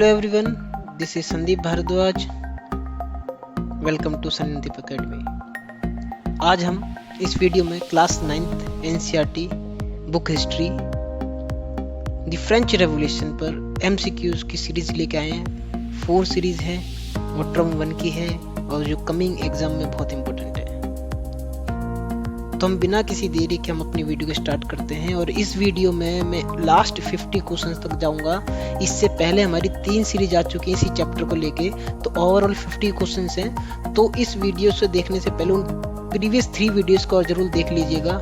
Hello everyone, this is Sandeep Bharadwaj. Welcome to Sandeep Academy. आज हम इस video में class 9th NCERT book history the French revolution पर MCQs की series लेके आए हैं। 4 सीरीज है और टर्म 1 की है और जो कमिंग एग्जाम में बहुत इंपॉर्टेंट है। तो हम बिना किसी देरी के हम अपनी वीडियो को स्टार्ट करते हैं और इस वीडियो में मैं लास्ट 50 क्वेश्चंस तक जाऊंगा। इससे पहले हमारी 3 सीरीज आ चुकी है इसी चैप्टर को लेके, तो ओवरऑल 50 क्वेश्चंस हैं। तो इस वीडियो से देखने से पहले उन प्रीवियस 3 वीडियोस को जरूर देख लीजिएगा,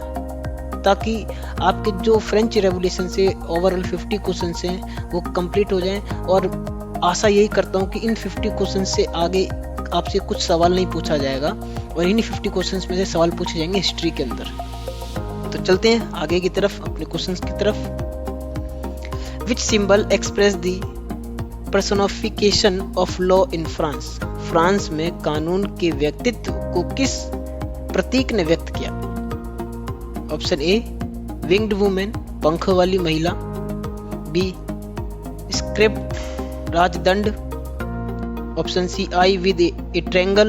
ताकि आपके जो फ्रेंच रेवोल्यूशन से ओवरऑल 50 क्वेश्चंस हैं वो कंप्लीट हो जाएं। और आशा यही करता हूँ कि इन 50 क्वेश्चन से आगे आपसे कुछ सवाल नहीं पूछा जाएगा और इन्हीं 50 क्वेश्चंस में से सवाल पूछे जाएंगे हिस्ट्री के अंदर। तो चलते हैं आगे की तरफ, अपने क्वेश्चंस की तरफ। विच symbol express the personification of law in France? France में कानून के व्यक्तित्व को किस प्रतीक ने व्यक्त किया? ऑप्शन ए विंग्ड वुमेन, पंखों वाली महिला। बी स्क्रिप्ट, राजदंड। Option C eye with a triangle,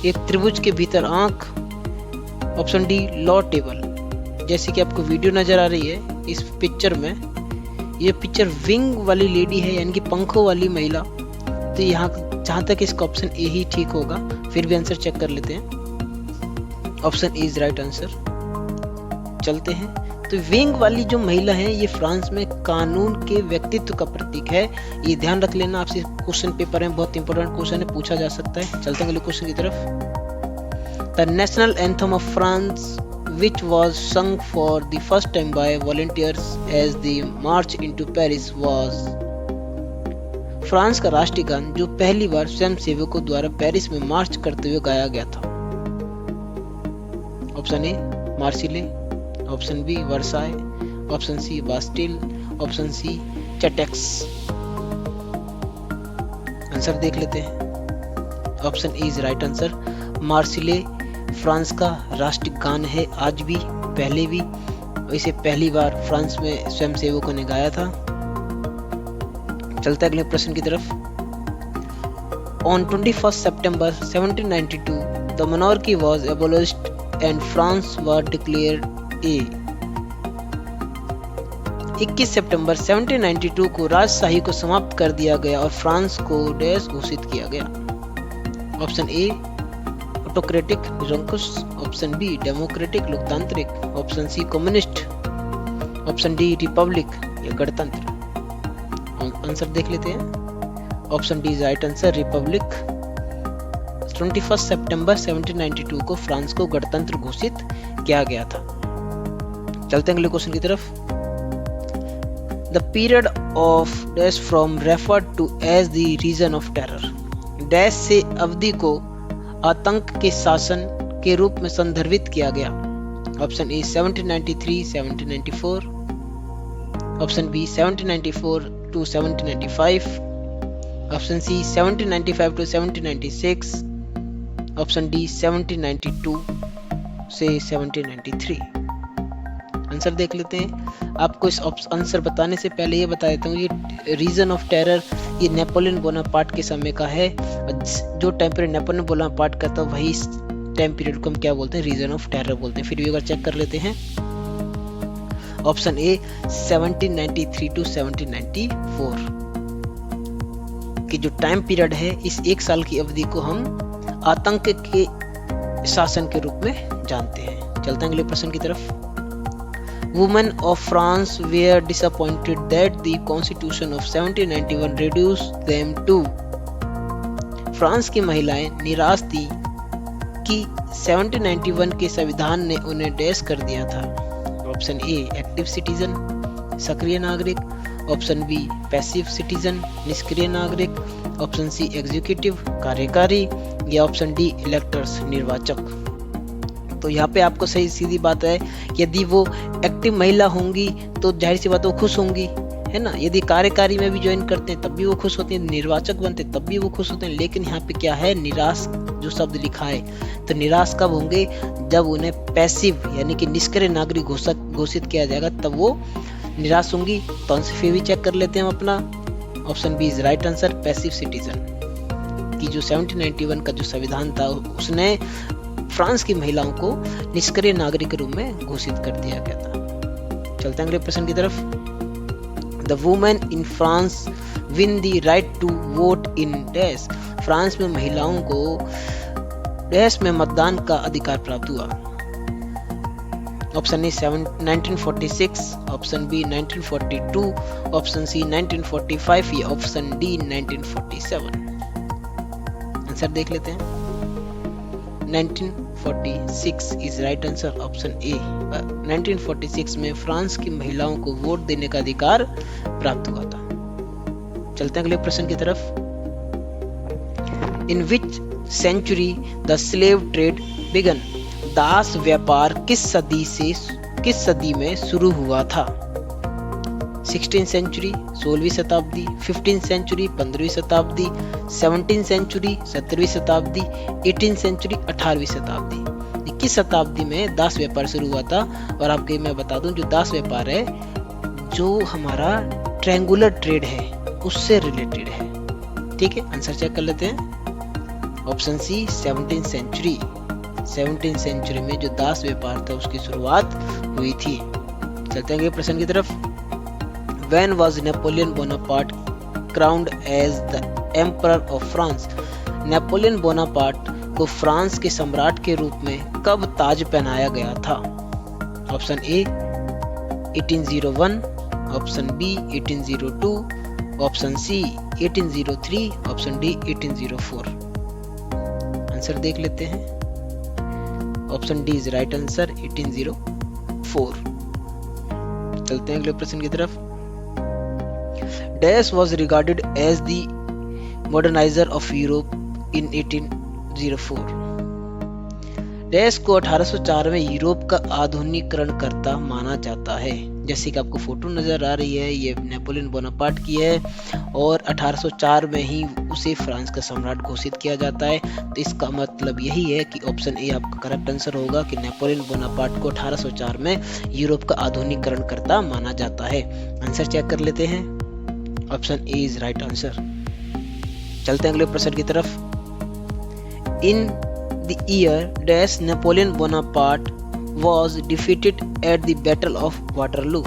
एक त्रिभुज के भीतर आंख। Option D law table. जैसे कि आपको वीडियो नजर आ रही है इस पिक्चर में, ये पिक्चर विंग वाली लेडी है, यानी कि पंखों वाली महिला। तो यहाँ जहां तक इसका ऑप्शन ए ही ठीक होगा, फिर भी आंसर चेक कर लेते हैं। Option A is right answer. चलते हैं। तो विंग वाली जो महिला है ये फ्रांस में कानून के व्यक्तित्व का प्रतीक है। ये ध्यान रख लेना, आपसे क्वेश्चन पेपर में बहुत इंपॉर्टेंट क्वेश्चन है, पूछा जा सकता है। चलते हैं अगले क्वेश्चन की तरफ। The national anthem of France which was sung for the first time by volunteers as the march into Paris was? France का राष्ट्रीय गान जो पहली बार स्वयंसेवकों द्वारा पेरिस में मार्च करते हुए गाया गया था। Option A Marseille, option B Versailles, option C Bastille, option C चटेक्स। आंसर देख लेते हैं। Option A is right answer. Marseille France का राष्ट्रीय गान है, आज भी पहले भी। इसे पहली बार फ्रांस में स्वयंसेवकों ने गाया था। चलते अगले प्रश्न की तरफ। ऑन 21 सितंबर 1792 the monarchy was एबोलिश्ड and France was declared ए। 21 सितंबर 1792 को राजशाही को समाप्त कर दिया गया और फ्रांस को देश घोषित किया गया। ऑप्शन ए ऑटोक्रेटिक निरंकुश, ऑप्शन बी डेमोक्रेटिक लोकतांत्रिक, option C communist, option D republic या गणतंत्र। आंसर देख लेते हैं। Option D is right answer, republic. 21 सितंबर 1792 को फ्रांस को गणतंत्र घोषित किया गया था। चलते हैं अगले क्वेश्चन की तरफ। The period of dash from referred to as the region of terror. Dash से अवधि को आतंक के शासन के रूप में संदर्भित किया गया। Option A 1793 1794, option B 1794 to 1795, option C 1795 to 1796, option D 1792 से 1793। आंसर देख लेते हैं। आपको इस आंसर बताने से पहले ये बता देता हूँ, ये रीजन ऑफ टेरर ये नेपोलियन बोनापार्ट के समय का है। जो टाइम पीरियड नेपोलियन बोनापार्ट का था वही टाइम पीरियड को हम क्या बोलते हैं, रीजन ऑफ टेरर बोलते हैं। फिर भी अगर चेक कर लेते हैं। ऑप्शन ए 1793 टू 1794 की जो टाइम पीरियड है, इस 1 साल की अवधि को हम आतंक के शासन के रूप में जानते हैं। चलते हैं अगले प्रश्न की तरफ। Women of France were disappointed that the Constitution of 1791 reduced them to। France की महिलाएं निराश थी कि 1791 के संविधान ने उन्हें डैश कर दिया था। ऑप्शन ए एक्टिव सिटीजन, सक्रिय नागरिक, ऑप्शन बी पैसिव सिटीजन, निष्क्रिय नागरिक, ऑप्शन सी एग्जीक्यूटिव कार्यकारी, या ऑप्शन डी इलेक्टर्स निर्वाचक। तो यहाँ पे आपको सही सीधी बात है, यदि वो एक्टिव महिला होंगी तो जाहिर सी बात वो खुश होंगी, है ना। यदि कार्यकारी में भी ज्वाइन करते हैं तब भी वो खुश होते हैं, निर्वाचक बनते तब भी वो खुश होते हैं। लेकिन यहाँ पे क्या है, निराश जो शब्द लिखा है, तो निराश कब होंगे, जब उन्हें पैसिव यानी कि निष्क्रिय नागरिक घोषित किया जाएगा, तब वो निराश होंगी। तो आंसर फिर भी चेक कर लेते हैं हम अपना। Option B is right answer, passive citizen. कि जो 1791 का जो संविधान था उसने फ्रांस की महिलाओं को निष्क्रिय नागरिक के रूप में घोषित कर दिया गया था। चलते हैं अगले प्रश्न की तरफ। The women in France win the right to vote in dash. France में महिलाओं को डैश में मतदान का अधिकार प्राप्त हुआ। Option A 1946, option B 1942, option C 1945 या ऑप्शन डी 1947। आंसर देख लेते हैं। 1946 is right answer, option A. 1946 में फ्रांस की महिलाओं को वोट देने का अधिकार प्राप्त हुआ था। चलते हैं अगले प्रश्न की तरफ। In which century the slave trade began. दास व्यापार किस सदी में शुरू हुआ था? 16th सेंचुरी 16वीं शताब्दी, 15th सेंचुरी 15वीं शताब्दी, 17th सेंचुरी 17वीं शताब्दी, 18th सेंचुरी 18वीं शताब्दी। किस शताब्दी में दास व्यापार शुरू हुआ था? और आपके मैं बता दूं जो दास व्यापार है जो हमारा ट्रायंगुलर ट्रेड है उससे रिलेटेड है। ठीक है, आंसर चेक कर लेते हैं। ऑप्शन सी 17th सेंचुरी। 17th सेंचुरी में जो दास व्यापार था उसकी शुरुआत हुई थी। चलते हैं प्रश्न की तरफ। When was Napoleon Bonaparte crowned as the Emperor of France? Napoleon Bonaparte को फ्रांस के सम्राट के रूप में कब ताज पहनाया गया था? Option A 1801, option B 1802, option C 1803, option D 1804। Answer देख लेते हैं। Option D is right answer, 1804। चलते हैं अगले प्रश्न की तरफ। Dash was regarded as the modernizer of Europe in 1804। Dash को 1804 में यूरोप का आधुनिकीकरण करता माना जाता है। जैसे कि आपको फोटो नजर आ रही है, ये नेपोलियन बोनापार्ट की है और 1804 में ही उसे फ्रांस का सम्राट घोषित किया जाता है। तो इसका मतलब यही है कि ऑप्शन ए आपका करेक्ट आंसर होगा कि नेपोलियन बोनापार्ट को 1804 में यूरोप का आधुनिकीकरण करता माना जाता है। आंसर चेक कर लेते हैं। Option A is right answer. चलते हैं अगले प्रश्न की तरफ। In the year dash Napoleon Bonaparte was defeated at the Battle of Waterloo।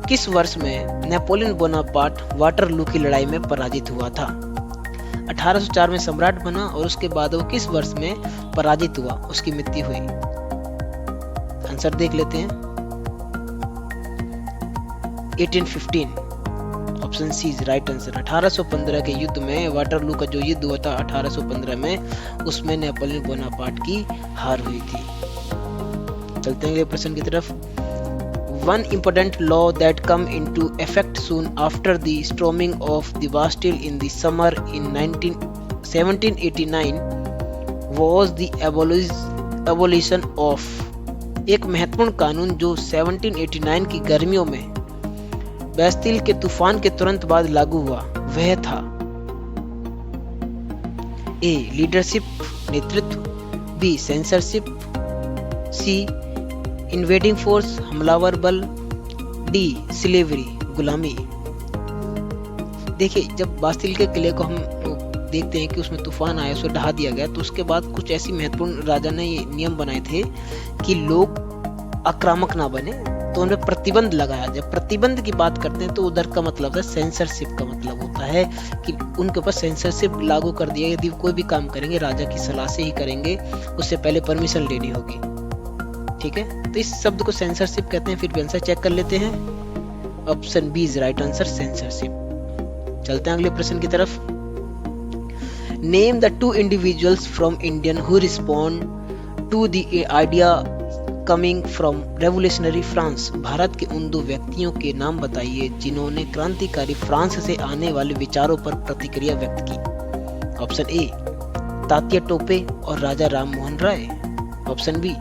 किस वर्ष में नेपोलियन बोनापार्ट वाटरलू की लड़ाई में पराजित हुआ था? 1804 में सम्राट बना और उसके बाद वो किस वर्ष में पराजित हुआ, उसकी मृत्यु हुई? आंसर देख लेते हैं। 1815। Option C is right answer. 1815 के युद्ध में, वाटरलू का जो युद्ध हुआ था 1815 में, उसमें नेपोलियन बोनापार्ट की हार हुई थी। चलते हैं प्रश्न की तरफ। One important law that come into effect soon after the storming of the Bastille in the summer in 1789 was the abolition of। एक महत्वपूर्ण कानून जो 1789 की गर्मियों में बैस्टिल के तूफान के तुरंत बाद लागू हुआ वह था। ए लीडरशिप नेतृत्व, बी सेंसरशिप, सी इन्वेडिंग फोर्स हमलावर बल, डी स्लेवरी गुलामी। देखिए, जब बास्टिल के किले को हम देखते हैं कि उसमें तूफान आया, उसे ढहा दिया गया, तो उसके बाद कुछ ऐसी महत्वपूर्ण राजा ने ये नियम बनाए थे कि लोग आक्रामक ना बने, तो उनमें प्रतिबंध लगाया। जब प्रतिबंध की बात करते हैं तो उधर का मतलब है सेंसरशिप का मतलब होता है कि उनके ऊपर सेंसरशिप लागू कर दिया। यदि कोई भी काम करेंगे राजा की सलाह से ही करेंगे, उससे पहले परमिशन लेनी होगी। ठीक है, तो इस शब्द को सेंसरशिप कहते हैं। फिर भी आंसर चेक कर लेते हैं। Option B is right answer, censorship. चलते हैं अगले प्रश्न की तरफ। Name the two individuals from Indian who respond to the idea coming from revolutionary France. Bharat के उन दो व्यक्तियों के नाम बताइए जिन्होंने क्रांतिकारी फ्रांस से आने वाले विचारों पर प्रतिक्रिया व्यक्त की। ऑप्शन ए तात्या टोपे और Raja Ram Mohan Roy, option B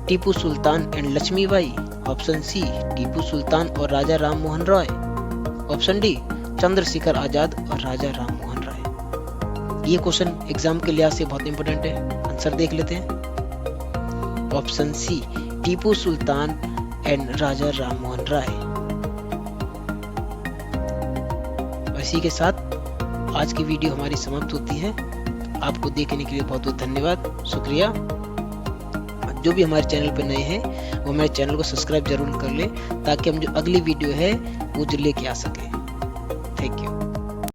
Tipu Sultan and Lakshmibai, option C Tipu Sultan और राजा राम मोहन रॉय, ऑप्शन डी चंद्रशेखर आजाद और राजा राम मोहन राय। ये क्वेश्चन एग्जाम के लिहाज से बहुत इंपॉर्टेंट है। आंसर देख लेते हैं। Option C Tipu Sultan and Raja Ram Mohan Roy. इसी के साथ आज की वीडियो हमारी समाप्त होती है। आपको देखने के लिए बहुत बहुत धन्यवाद, शुक्रिया। जो भी हमारे चैनल पर नए हैं वो हमारे चैनल को सब्सक्राइब जरूर कर ले, ताकि हम जो अगली वीडियो है वो जो लेके आ सके। Thank you.